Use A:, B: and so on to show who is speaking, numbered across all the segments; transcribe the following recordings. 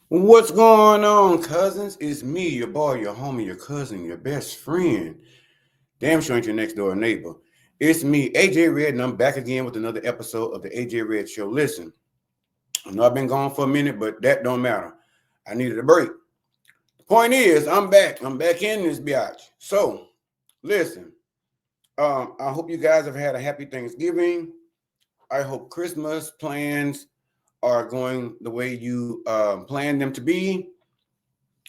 A: What's going on, cousins? It's me, your boy, your homie, your cousin, your best friend. Damn sure ain't your next door neighbor. It's me, AJ Red, and I'm back again with another episode of the AJ Red Show. Listen, I know I've been gone for a minute, but that don't matter. I needed a break. The point is, I'm back. I'm back in this biatch. So, listen, I hope you guys have had a happy Thanksgiving. I hope Christmas plans are going the way you planned them to be.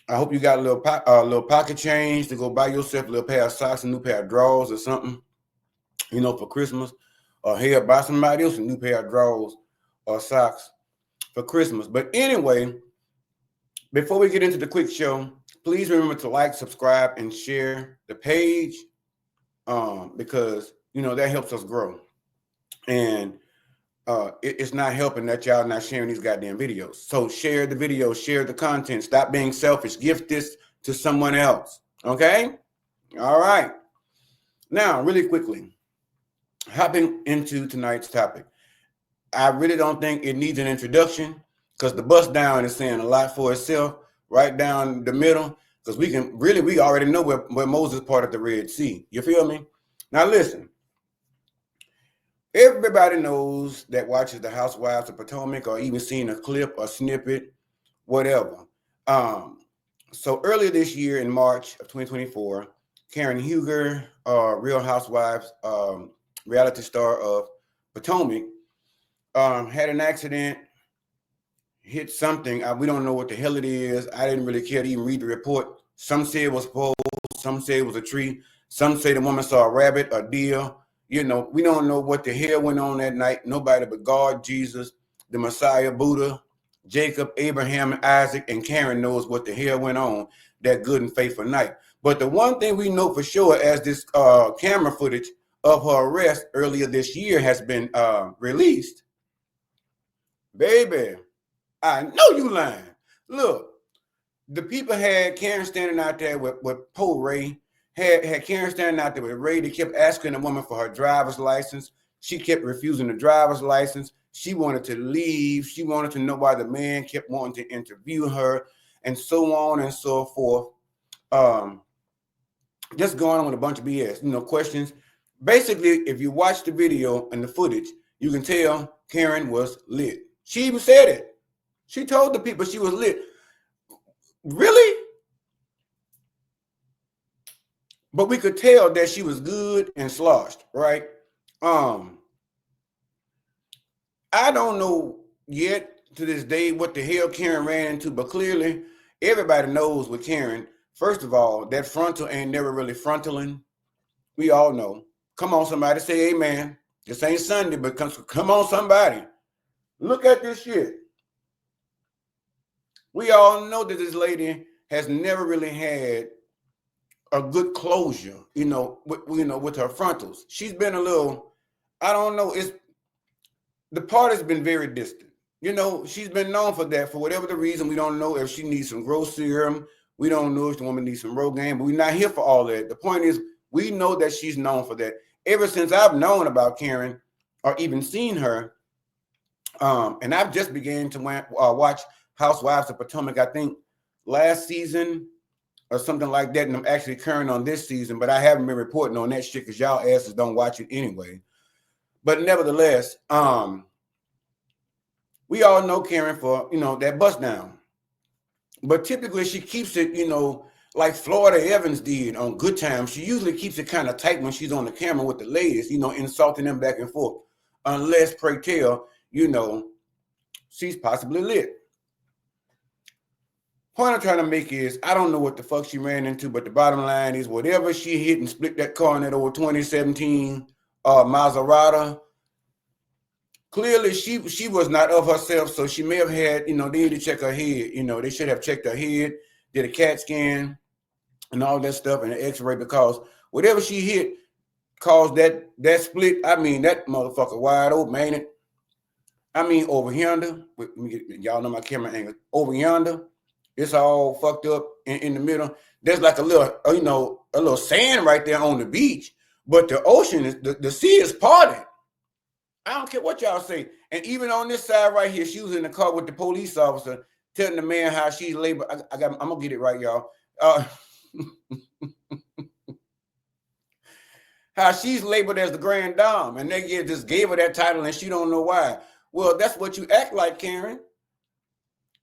A: I hope you got a little pocket change to go buy yourself a little pair of socks, a new pair of drawers or something, for Christmas. Or hell, buy somebody else a new pair of drawers or socks for Christmas. But anyway, before we get into the quick show, please remember to like, subscribe, and share the page because, that helps us grow. And it's not helping that y'all not sharing these goddamn videos. So share the video, share the content. Stop being selfish. Gift this to someone else. Okay? All right. Now, really quickly, hopping into tonight's topic. I really don't think it needs an introduction because the bust down is saying a lot for itself, right down the middle, because we already know where Moses parted the Red Sea. You feel me? Now, listen. Everybody knows that watches the Housewives of Potomac or even seen a clip or snippet, whatever. So earlier this year in March of 2024, Karen Huger, Real Housewives reality star of Potomac, had an accident, hit something. We don't know what the hell it is. I didn't really care to even read the report. Some say it was a pole, some say it was a tree, some say the woman saw a rabbit, a deer. We don't know what the hell went on that night. Nobody but God, Jesus, the Messiah, Buddha, Jacob, Abraham, Isaac, and Karen knows what the hell went on that good and faithful night. But the one thing we know for sure, as this camera footage of her arrest earlier this year has been released, baby, I know you lying. Look, the people had Karen standing out there with Poe Ray. Had Karen standing out there with Ray. They kept asking the woman for her driver's license. She kept refusing the driver's license. She wanted to leave. She wanted to know why the man kept wanting to interview her, and so on and so forth. Just going on with a bunch of BS, questions. Basically, if you watch the video and the footage, you can tell Karen was lit. She even said it. She told the people she was lit. Really? But we could tell that she was good and sloshed, right? I don't know yet to this day what the hell Karen ran into, but clearly everybody knows with Karen. First of all, that frontal ain't never really frontaling. We all know. Come on, somebody, say amen. This ain't Sunday, but come on, somebody. Look at this shit. We all know that this lady has never really had a good closure, with her frontals. She's been a little, I don't know, the part has been very distant. She's been known for that for whatever the reason. We don't know if she needs some growth serum. We don't know if the woman needs some Rogaine, but we're not here for all that. The point is, we know that she's known for that. Ever since I've known about Karen or even seen her, and I've just began to watch Housewives of Potomac, I think last season, or something like that, and I'm actually current on this season, but I haven't been reporting on that shit because y'all asses don't watch it anyway. But nevertheless, we all know Karen for, that bust down. But typically she keeps it, like Florida Evans did on Good Times. She usually keeps it kind of tight when she's on the camera with the ladies, insulting them back and forth. Unless, pray tell, she's possibly lit. Point I'm trying to make is, I don't know what the fuck she ran into, but the bottom line is whatever she hit and split that car in that old 2017 Maserati, clearly she was not of herself, so she may have had, they need to check her head. They should have checked her head, did a CAT scan and all that stuff and an x-ray, because whatever she hit caused that split. I mean, that motherfucker wide open, ain't it? I mean, over yonder, y'all know my camera angle, over yonder, it's all fucked up in the middle. There's like a little, a little sand right there on the beach, but the ocean is, the sea is parted. I don't care what y'all say. And even on this side right here, she was in the car with the police officer telling the man how she's labeled. I'm gonna get it right, y'all. How she's labeled as the grand dame, and they just gave her that title, and she don't know why. Well, that's what you act like, Karen.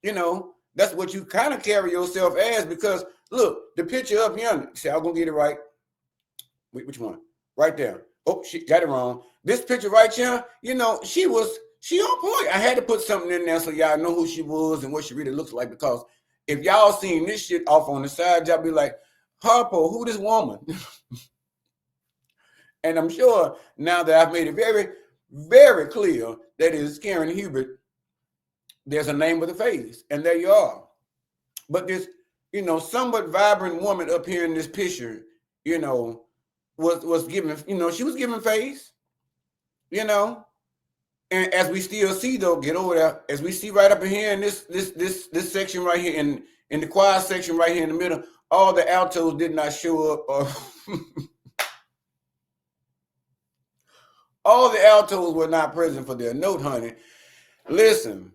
A: You know, that's what you kind of carry yourself as, because look, the picture up yonder. See, I'm gonna get it right. Wait, which one? Right there. Oh, she got it wrong. This picture right here, you know, she on point. I had to put something in there so y'all know who she was and what she really looks like, because if y'all seen this shit off on the side, y'all be like, Harpo, who this woman? And I'm sure now that I've made it very, very clear that it is Karen Hubert, there's a name with a face, and there you are. But this, you know, somewhat vibrant woman up here in this picture, you know, was giving, you know, she was giving face, you know. And as we still see, though, get over there, as we see right up in here in this section right here, in the choir section right here in the middle, all the altos did not show up. All the altos were not present for their note, honey. Listen,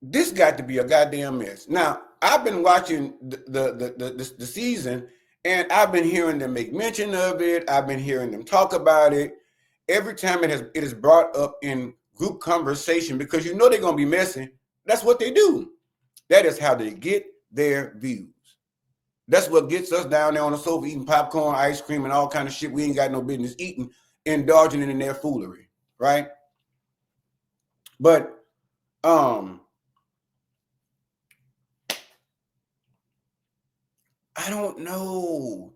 A: this got to be a goddamn mess. Now, I've been watching the season, and I've been hearing them make mention of it. I've been hearing them talk about it. Every time it is brought up in group conversation, because you know they're going to be messy. That's what they do. That is how they get their views. That's what gets us down there on the sofa eating popcorn, ice cream, and all kind of shit we ain't got no business eating, indulging in their foolery, right? But I don't know.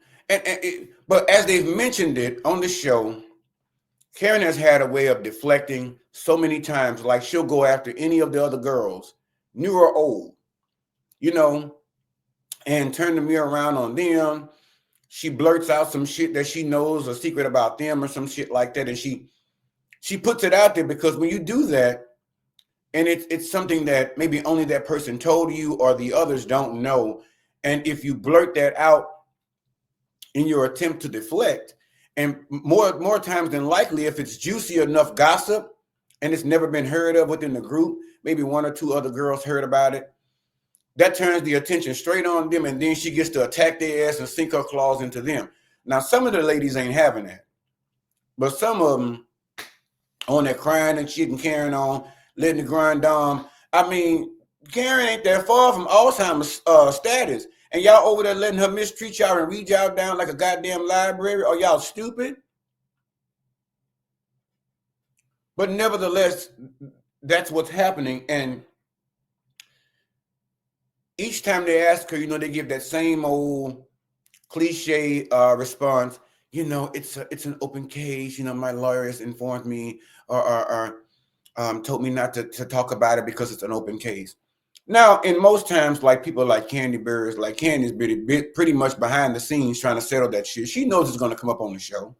A: But as they've mentioned it on the show, Karen has had a way of deflecting so many times. Like, she'll go after any of the other girls, new or old, you know, and turn the mirror around on them. She blurts out some shit that she knows a secret about them or some shit like that. And she puts it out there, because when you do that, and it's something that maybe only that person told you or the others don't know, and if you blurt that out in your attempt to deflect, and more times than likely, if it's juicy enough gossip and it's never been heard of within the group, maybe one or two other girls heard about it, that turns the attention straight on them, and then she gets to attack their ass and sink her claws into them. Now, some of the ladies ain't having that, but some of them on that crying and shit and carrying on, letting the grind down. I mean, Karen ain't that far from Alzheimer's status, and y'all over there letting her mistreat y'all and read y'all down like a goddamn library. Are y'all stupid? But nevertheless, that's what's happening. And each time they ask her, you know, they give that same old cliche response. You know, it's an open case. You know, my lawyer has informed me or told me not to talk about it because it's an open case. Now, in most times, like people like Candy Bears, like Candy's pretty much behind the scenes trying to settle that shit. She knows it's going to come up on the show.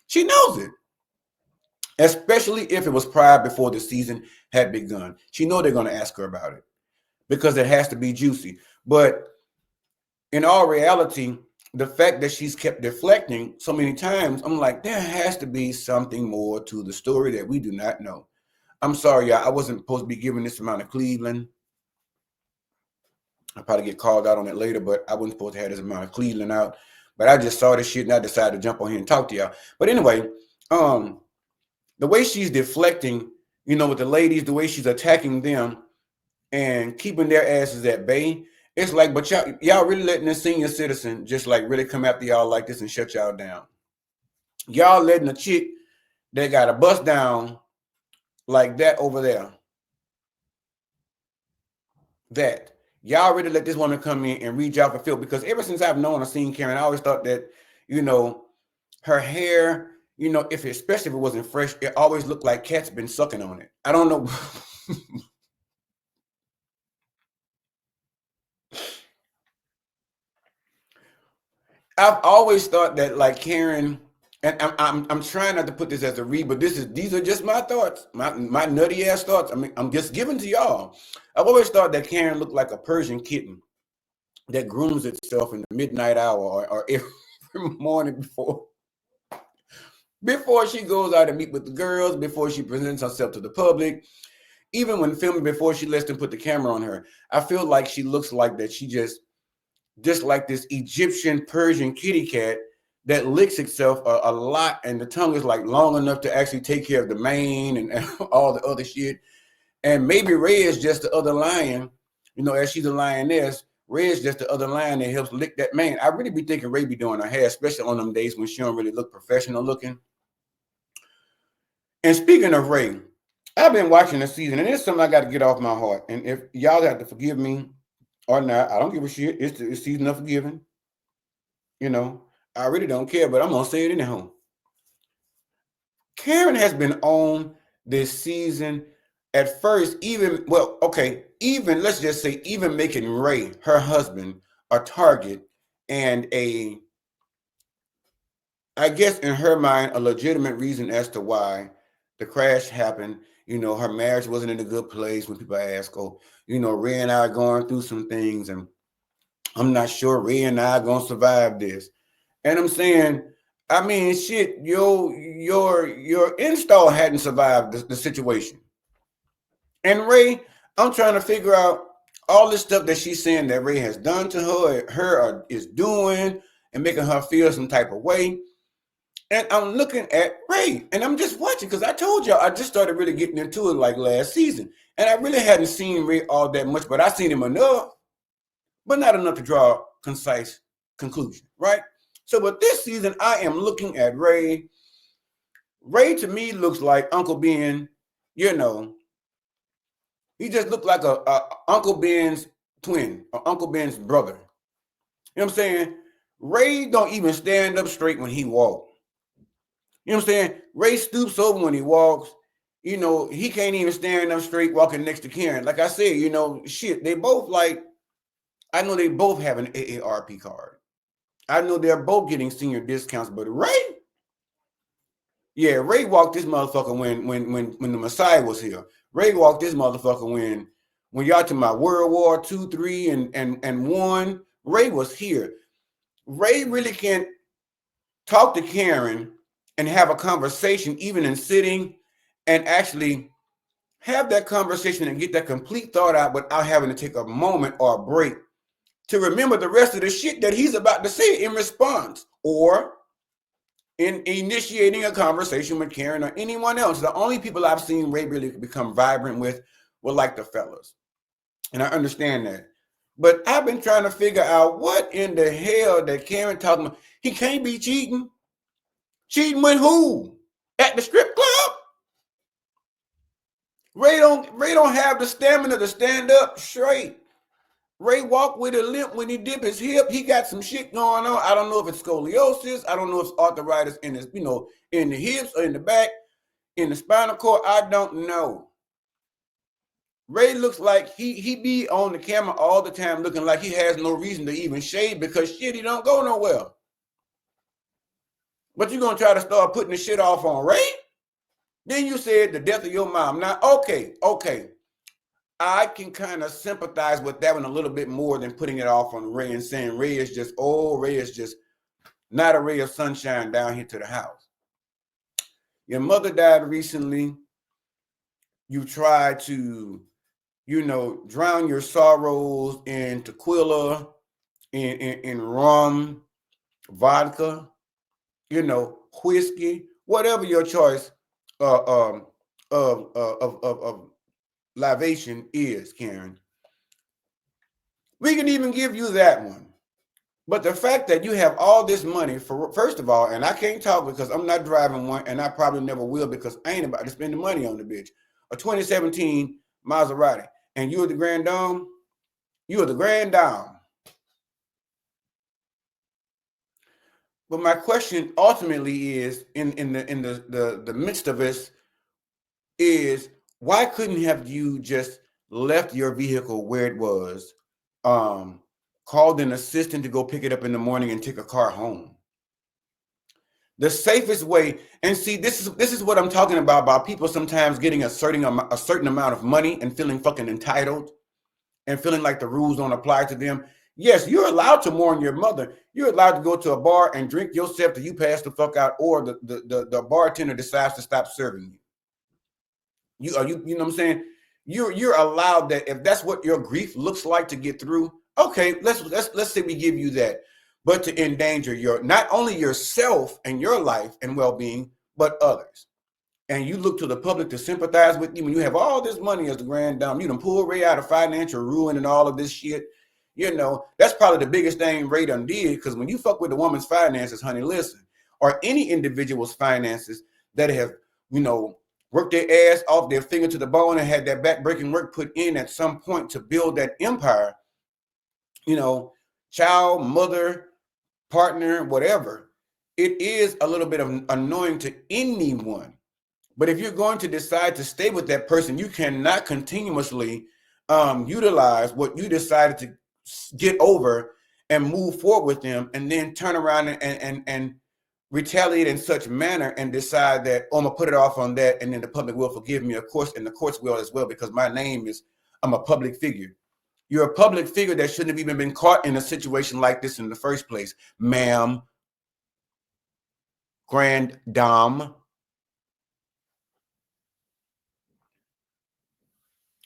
A: She knows it. Especially if it was prior before the season had begun. She knows they're going to ask her about it, because it has to be juicy. But in all reality, the fact that she's kept deflecting so many times, I'm like, there has to be something more to the story that we do not know. I'm sorry, y'all. I wasn't supposed to be giving this amount of Cleveland. I'll probably get called out on it later, but I wasn't supposed to have this amount of Cleveland out. But I just saw this shit and I decided to jump on here and talk to y'all. But anyway, the way she's deflecting, you know, with the ladies, the way she's attacking them and keeping their asses at bay, it's like, but y'all really letting this senior citizen just like really come after y'all like this and shut y'all down. Y'all letting a chick that got a bust down like that over there, that y'all really let this woman come in and reach out for Phil, because ever since I've known or seen Karen, I always thought that, you know, her hair, you know, especially if it wasn't fresh, it always looked like cats been sucking on it. I don't know. I've always thought that, like, Karen, and I'm trying not to put this as a read, but these are just my thoughts, my nutty ass thoughts. I mean, I'm just giving to y'all. I've always thought that Karen looked like a Persian kitten that grooms itself in the midnight hour or every morning before she goes out and meet with the girls, before she presents herself to the public. even when filming before she lets them put the camera on her, I feel like she looks like that. She just like this Egyptian Persian kitty cat that licks itself a lot, and the tongue is like long enough to actually take care of the mane and all the other shit. And maybe Ray is just the other lion, as she's a lioness. Ray is just the other lion that helps lick that mane. I really be thinking Ray be doing her hair, especially on them days when she don't really look professional looking. And speaking of Ray, I've been watching the season, and it's something I got to get off my heart. And if y'all have to forgive me or not, I don't give a shit. It's the season of forgiving. I really don't care, but I'm going to say it anyhow. Karen has been on this season at first, even let's just say, even making Ray, her husband, a target and I guess in her mind, a legitimate reason as to why the crash happened. Her marriage wasn't in a good place when people ask, Ray and I are going through some things, and I'm not sure Ray and I are going to survive this. And I'm saying, I mean, shit, your install hadn't survived the situation. And Ray, I'm trying to figure out all this stuff that she's saying that Ray has done to her or is doing and making her feel some type of way. And I'm looking at Ray, and I'm just watching, because I told y'all I just started really getting into it like last season. And I really hadn't seen Ray all that much, but I seen him enough, but not enough to draw a concise conclusion, right? So with this season, I am looking at Ray. Ray to me looks like Uncle Ben, he just looked like a Uncle Ben's twin, or Uncle Ben's brother. You know what I'm saying? Ray don't even stand up straight when he walks. You know what I'm saying? Ray stoops over when he walks. He can't even stand up straight walking next to Karen. Like I said, shit, they both I know they both have an AARP card. I know they're both getting senior discounts, but Ray walked this motherfucker when the Messiah was here. Ray walked this motherfucker when y'all talking about World War II, III, and 1. Ray was here. Ray really can't talk to Karen and have a conversation, even in sitting, and actually have that conversation and get that complete thought out without having to take a moment or a break to remember the rest of the shit that he's about to say in response or in initiating a conversation with Karen or anyone else. The only people I've seen Ray really become vibrant with were like the fellas. And I understand that. But I've been trying to figure out what in the hell that Karen talking about. He can't be cheating. Cheating with who? At the strip club? Ray don't have the stamina to stand up straight. Ray walk with a limp when he dip his hip. He got some shit going on. I don't know if it's scoliosis. I don't know if it's arthritis in his, in the hips or in the back, in the spinal cord. I don't know. Ray looks like he be on the camera all the time looking like he has no reason to even shave because shit, he don't go nowhere. But you're going to try to start putting the shit off on Ray? Then you said the death of your mom. Now, okay. I can kind of sympathize with that one a little bit more than putting it off on Ray and saying Ray is just not a ray of sunshine down here to the house. Your mother died recently. You tried to, drown your sorrows in tequila, in rum, vodka, whiskey, whatever your choice of libation is, Karen. We can even give you that one. But the fact that you have all this money, first of all, and I can't talk because I'm not driving one, and I probably never will because I ain't about to spend the money on the bitch. A 2017 Maserati. And you're the grand dame? You are the grand dame. But my question ultimately is, in the midst of this, is why couldn't have you just left your vehicle where it was, called an assistant to go pick it up in the morning and take a car home? The safest way, and see, this is what I'm talking about people sometimes getting a certain amount of money and feeling fucking entitled and feeling like the rules don't apply to them. Yes, you're allowed to mourn your mother. You're allowed to go to a bar and drink yourself till you pass the fuck out, or the bartender decides to stop serving you. You know what I'm saying? you're allowed that. If that's what your grief looks like to get through, okay, let's say we give you that. But to endanger your not only yourself and your life and well-being, but others. And you look to the public to sympathize with you when you have all this money as the grand dame. You done pull Ray out of financial ruin and all of this shit. You know, that's probably the biggest thing Ray done did, because when you fuck with a woman's finances, honey, listen, or any individual's finances that have, you know, worked their ass off their finger to the bone and had that back-breaking work put in at some point to build that empire, you know, child, mother, partner, whatever, it is a little bit of annoying to anyone. But if you're going to decide to stay with that person, you cannot continuously utilize what you decided to get over and move forward with them, and then turn around and retaliate in such manner and decide that, oh, I'm gonna put it off on that, and then the public will forgive me, of course, and the courts will as well, because my name is, I'm a public figure. You're a public figure that shouldn't have even been caught in a situation like this in the first place, ma'am, grand dame.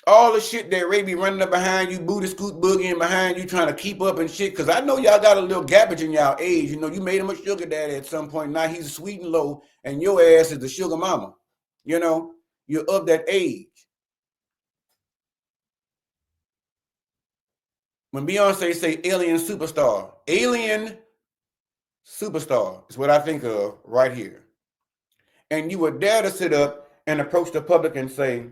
A: All the shit that Ray be running up behind you, booty scoot boogieing behind you, trying to keep up and shit. Because I know y'all got a little gappage in y'all age. You know, you made him a sugar daddy at some point. Now he's sweet and low, and your ass is the sugar mama. You know, you're of that age. When Beyonce say alien superstar is what I think of right here. And you would dare to sit up and approach the public and say,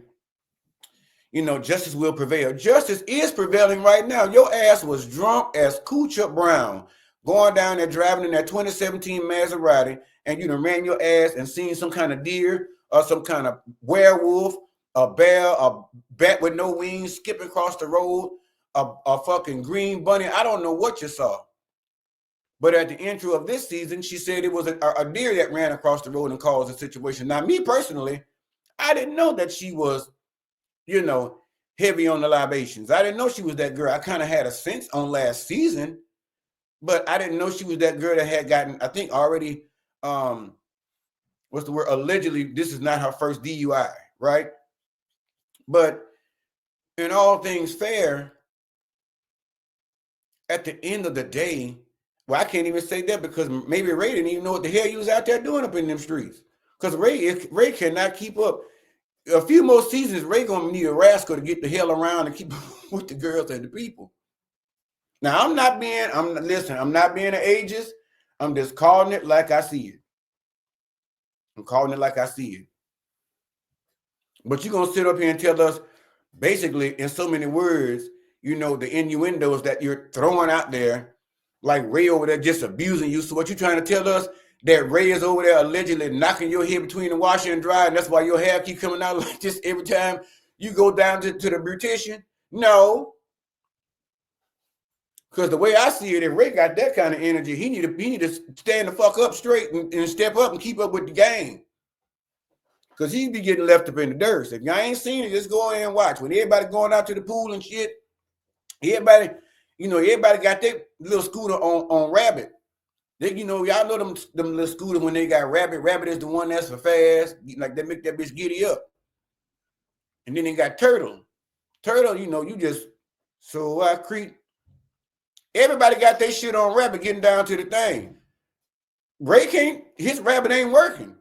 A: you know, justice will prevail. Justice is prevailing right now. Your ass was drunk as Coocha Brown, going down there driving in that 2017 Maserati, and you done ran your ass and seen some kind of deer or some kind of werewolf, a bear, a bat with no wings skipping across the road, a fucking green bunny. I don't know what you saw. But at the intro of this season, she said it was a deer that ran across the road and caused a situation. Now, me personally, I didn't know that she was, you know, heavy on the libations. I didn't know she was that girl. I kind of had a sense on last season, but I didn't know she was that girl that had gotten, I think already, what's the word? Allegedly, this is not her first DUI, right? But in all things fair, at the end of the day, well, I can't even say that, because maybe Ray didn't even know what the hell he was out there doing up in them streets. Because Ray cannot keep up. A few more seasons, Ray gonna need a rascal to get the hell around and keep with the girls and the people. Now, I'm not being an ageist. I'm just calling it like I see it. I'm calling it like I see it. But you're gonna sit up here and tell us, basically, in so many words, you know, the innuendos that you're throwing out there, like Ray over there just abusing you. So what you trying to tell us? That Ray is over there allegedly knocking your hair between the washer and dryer, and that's why your hair keep coming out like this every time you go down to the beautician? No. Because the way I see it, if Ray got that kind of energy, he need to stand the fuck up straight and step up and keep up with the game. Because he be getting left up in the dirt. So if y'all ain't seen it, just go in and watch. When everybody going out to the pool and shit, everybody got their little scooter on Rabbit. They, you know, y'all know them little scooters when they got Rabbit. Rabbit is the one that's for fast. Like, they make that bitch giddy up. And then they got Turtle. Turtle, you know, you just, so I creep. Everybody got their shit on Rabbit getting down to the thing. Ray can't, his Rabbit ain't working.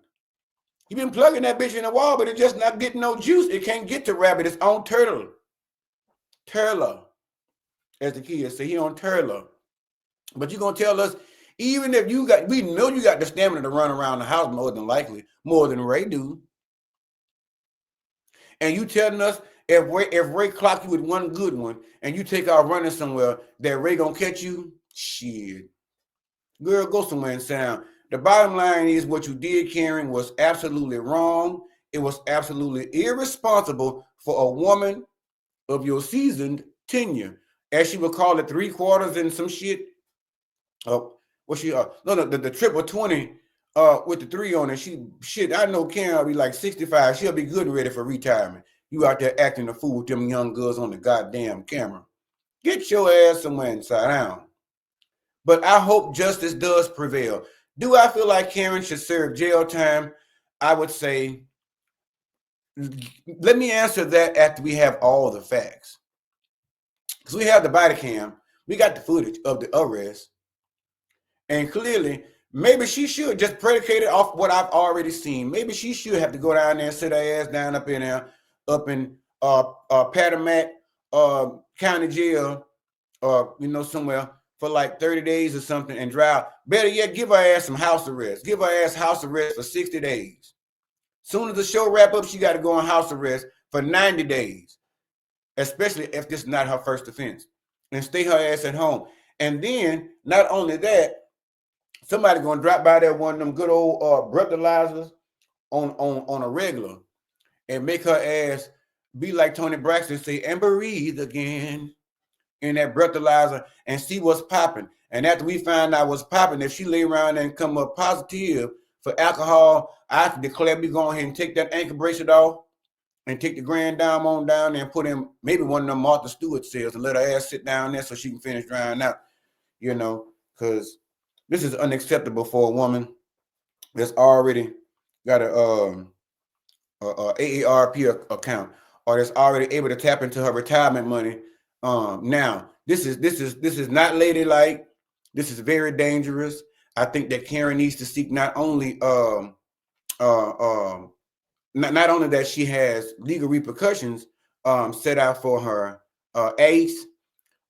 A: He been plugging that bitch in the wall, but it's just not getting no juice. It can't get to Rabbit. It's on Turtle. Turtle, as the kids say, he on Turtle. But you gonna tell us, even if we know you got the stamina to run around the house more than likely, more than Ray do. And you telling us if Ray clock you with one good one and you take out running somewhere, that Ray gonna catch you? Shit. Girl, go somewhere and sound. The bottom line is, what you did, Karen, was absolutely wrong. It was absolutely irresponsible for a woman of your seasoned tenure. As she would call it, 3/4 and some shit. The triple 20 with the 3 on it. I know Karen will be like 65. She'll be good and ready for retirement. You out there acting a fool with them young girls on the goddamn camera. Get your ass somewhere inside down. But I hope justice does prevail. Do I feel like Karen should serve jail time? I would say let me answer that after we have all the facts. Because we have the body cam, we got the footage of the arrest, and clearly, maybe she should just predicate it off what I've already seen. Maybe she should have to go down there and sit her ass down up in there, up in Patamac County Jail, somewhere for like 30 days or something and drive. Better yet, give her ass some house arrest. Give her ass house arrest for 60 days. Soon as the show wrap up, she got to go on house arrest for 90 days, especially if this is not her first offense, and stay her ass at home. And then, not only that, somebody gonna drop by there, one of them good old breathalyzers on a regular, and make her ass be like Tony Braxton, say, and breathe again in that breathalyzer and see what's popping. And after we find out what's popping, if she lay around and come up positive for alcohol, I can declare we go ahead and take that ankle bracelet off and take the grand dime on down there and put in maybe one of them Martha Stewart cells and let her ass sit down there so she can finish drying out, because this is unacceptable for a woman that's already got a AARP account, or that's already able to tap into her retirement money. Now, this is not ladylike. This is very dangerous. I think that Karen needs to seek not only not only that she has legal repercussions set out for her ace,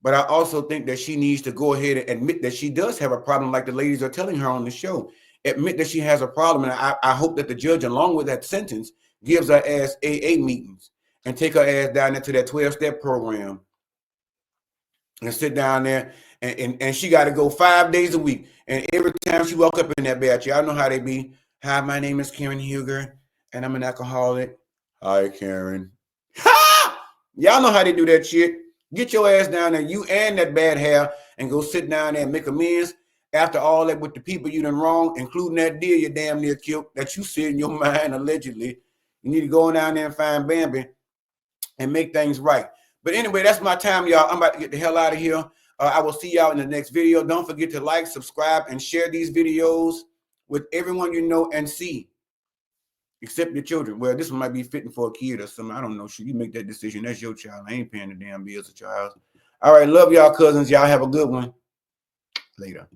A: but I also think that she needs to go ahead and admit that she does have a problem, like the ladies are telling her on the show. Admit that she has a problem, and I hope that the judge, along with that sentence, gives her ass AA meetings and take her ass down into that 12-step program and sit down there, and she got to go 5 days a week. And every time she walk up in that bed, y'all know how they be. Hi, my name is Karen Huger, and I'm an alcoholic. Hi, Karen. Ha! Y'all know how they do that shit. Get your ass down there, you and that bad hair, and go sit down there and make amends after all that with the people you done wrong, including that deer you damn near killed that you said in your mind allegedly. You need to go down there and find Bambi and make things right. But anyway, that's my time, y'all. I'm about to get the hell out of here. I will see y'all in the next video. Don't forget to like, subscribe, and share these videos with everyone you know and see, except your children. Well, this one might be fitting for a kid or something. I don't know. Should you make that decision? That's your child. I ain't paying the damn bills of your house. All right. Love y'all, cousins. Y'all have a good one. Later.